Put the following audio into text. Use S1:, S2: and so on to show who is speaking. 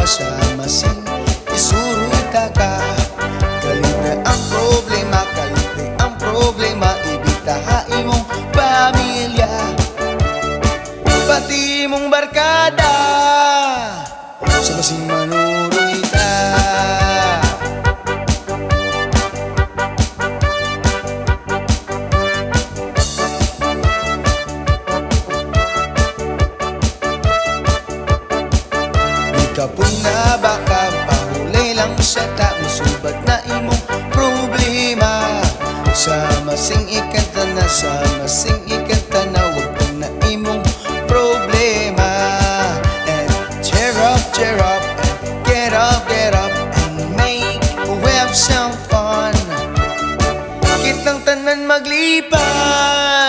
S1: sa masing isuroy ka. Kalite ang problema, ibitahain mong pamilya, pati mong barkada, sa masing manuroy ka. Kapun na baka pahuli lang siya, ta musubat na imong problema. Sa masing ikanta na, wag na imong problema. And cheer up, and get up, and make we have some fun. Kitang tanan maglipas.